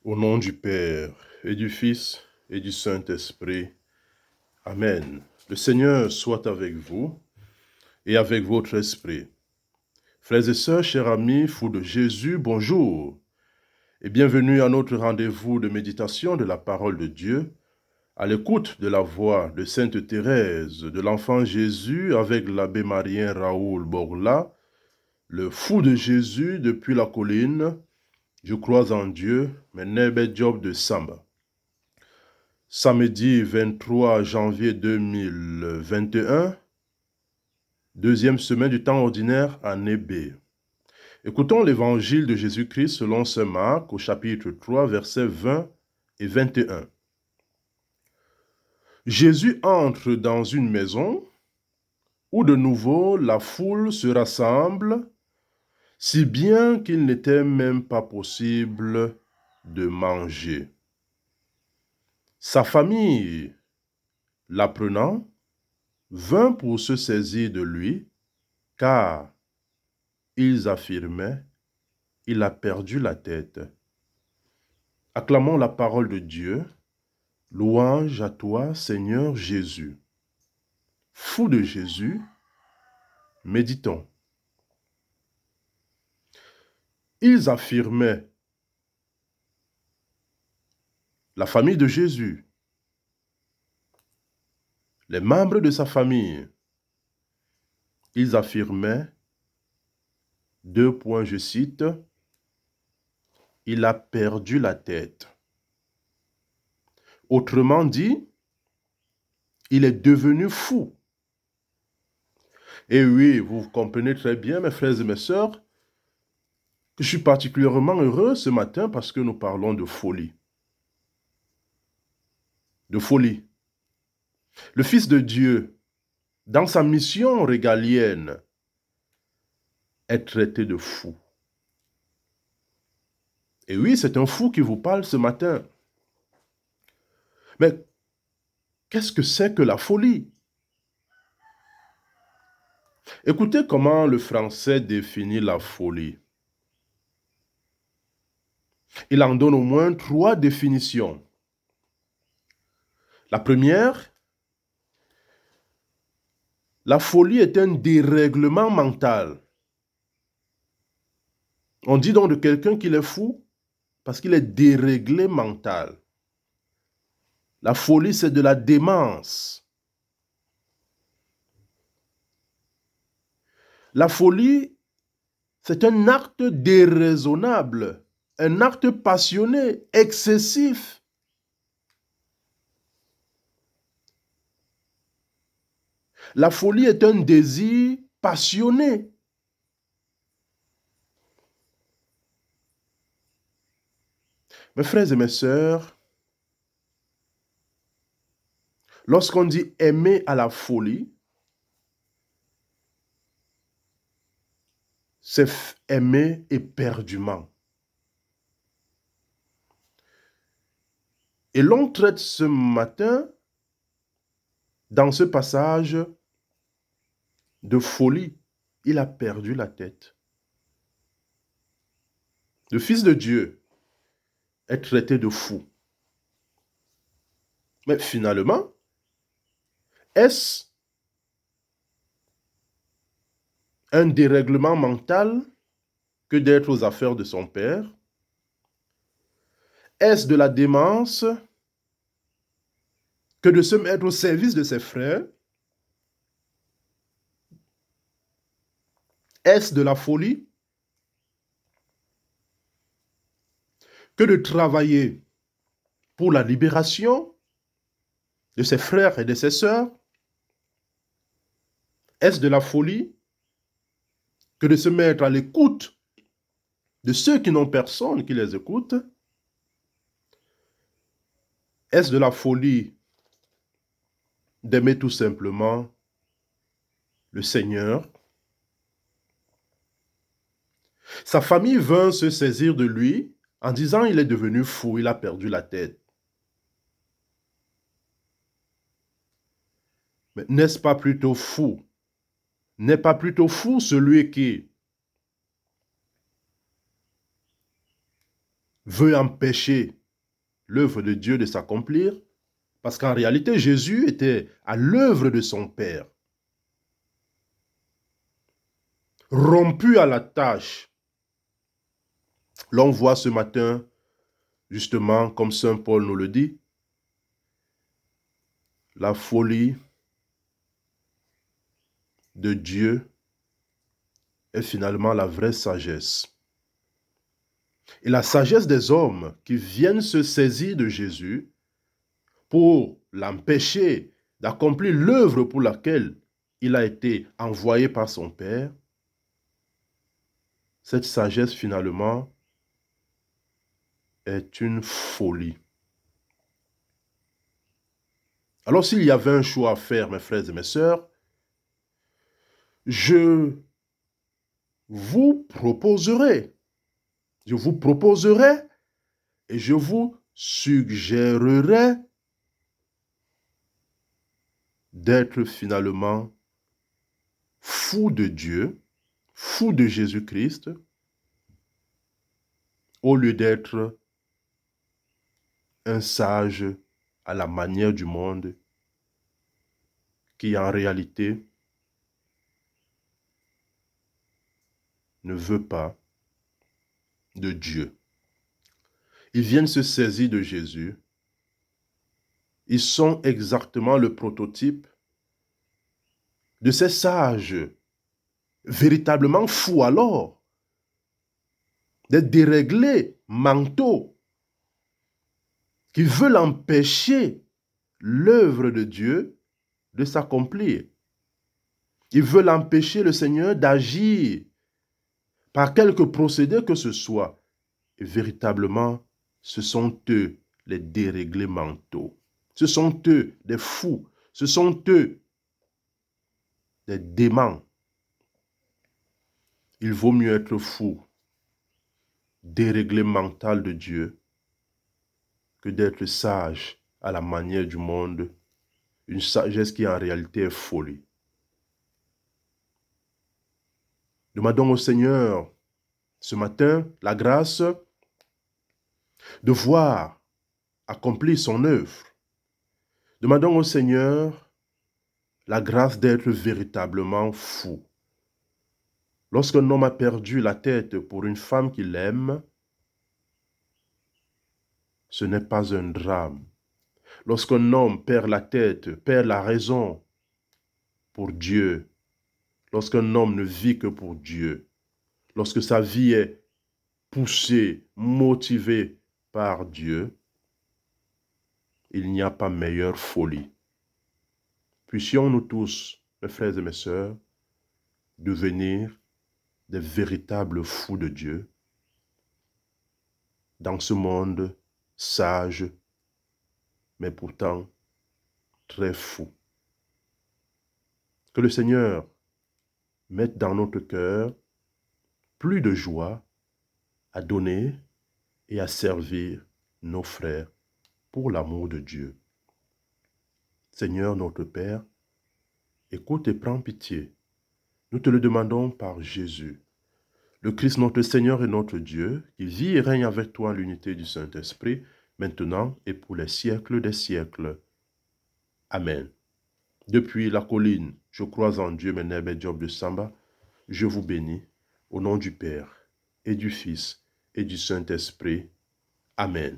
Au nom du Père, et du Fils, et du Saint-Esprit. Amen. Le Seigneur soit avec vous, et avec votre esprit. Frères et sœurs, chers amis, fous de Jésus, bonjour, et bienvenue à notre rendez-vous de méditation de la parole de Dieu, à l'écoute de la voix de Sainte Thérèse, de l'enfant Jésus, avec l'abbé Marien Raoul Borla, le fou de Jésus depuis la colline, je crois en Dieu, mais Nebe Job de Samba. Samedi 23 janvier 2021, deuxième semaine du temps ordinaire, année B. Écoutons l'évangile de Jésus-Christ selon saint Marc au chapitre 3, versets 20 et 21. Jésus entre dans une maison où de nouveau la foule se rassemble, si bien qu'il n'était même pas possible de manger. Sa famille, l'apprenant, vint pour se saisir de lui, car ils affirmaient, il a perdu la tête. Acclamons la parole de Dieu. Louange à toi, Seigneur Jésus. Fou de Jésus, méditons. Ils affirmaient, la famille de Jésus, les membres de sa famille, ils affirmaient, je cite, il a perdu la tête. Autrement dit, il est devenu fou. Et oui, vous comprenez très bien, mes frères et mes sœurs, que je suis particulièrement heureux ce matin parce que nous parlons de folie. De folie. Le Fils de Dieu, dans sa mission régalienne, est traité de fou. Et oui, c'est un fou qui vous parle ce matin. Mais qu'est-ce que c'est que la folie? Écoutez comment le français définit la folie. Il en donne au moins 3 définitions. La première, la folie est un dérèglement mental. On dit donc de quelqu'un qu'il est fou parce qu'il est déréglé mental. La folie, c'est de la démence. La folie, c'est un acte déraisonnable, un acte passionné, excessif. La folie est un désir passionné. Mes frères et mes sœurs, lorsqu'on dit aimer à la folie, c'est aimer éperdument. Et l'on traite ce matin, dans ce passage, de folie. Il a perdu la tête. Le Fils de Dieu est traité de fou. Mais finalement, est-ce un dérèglement mental que d'être aux affaires de son Père? Est-ce de la démence que de se mettre au service de ses frères? Est-ce de la folie que de travailler pour la libération de ses frères et de ses sœurs? Est-ce de la folie que de se mettre à l'écoute de ceux qui n'ont personne qui les écoute? Est-ce de la folie d'aimer tout simplement le Seigneur? Sa famille vint se saisir de lui en disant il est devenu fou, il a perdu la tête. Mais n'est-ce pas plutôt fou? N'est pas plutôt fou celui qui veut empêcher l'œuvre de Dieu de s'accomplir, parce qu'en réalité, Jésus était à l'œuvre de son Père. Rompu à la tâche. L'on voit ce matin, justement, comme Saint Paul nous le dit, la folie de Dieu est finalement la vraie sagesse. Et la sagesse des hommes qui viennent se saisir de Jésus pour l'empêcher d'accomplir l'œuvre pour laquelle il a été envoyé par son Père, cette sagesse finalement est une folie. Alors s'il y avait un choix à faire, mes frères et mes sœurs, je vous proposerai et je vous suggérerai d'être finalement fou de Dieu, fou de Jésus-Christ, au lieu d'être un sage à la manière du monde, qui en réalité ne veut pas de Dieu. Ils viennent se saisir de Jésus. Ils sont exactement le prototype de ces sages, véritablement fous alors, des déréglés mentaux, qui veulent empêcher l'œuvre de Dieu de s'accomplir. Ils veulent empêcher le Seigneur d'agir par quelque procédé que ce soit. Et véritablement, ce sont eux les déréglés mentaux. Ce sont eux des fous. Ce sont eux des démons. Il vaut mieux être fou, déréglé mental de Dieu, que d'être sage à la manière du monde, une sagesse qui en réalité est folie. Demandons au Seigneur ce matin la grâce de voir accomplir son œuvre. Demandons au Seigneur la grâce d'être véritablement fou. Lorsqu'un homme a perdu la tête pour une femme qu'il aime, ce n'est pas un drame. Lorsqu'un homme perd la tête, perd la raison pour Dieu, lorsqu'un homme ne vit que pour Dieu, lorsque sa vie est poussée, motivée par Dieu, il n'y a pas meilleure folie. Puissions-nous tous, mes frères et mes sœurs, devenir des véritables fous de Dieu dans ce monde sage, mais pourtant très fou. Que le Seigneur mette dans notre cœur plus de joie à donner et à servir nos frères pour l'amour de Dieu. Seigneur notre Père, écoute et prends pitié. Nous te le demandons par Jésus, le Christ notre Seigneur et notre Dieu, qui vit et règne avec toi en l'unité du Saint-Esprit, maintenant et pour les siècles des siècles. Amen. Depuis la colline, je crois en Dieu, Menebe Job de Samba, je vous bénis, au nom du Père, et du Fils, et du Saint-Esprit. Amen.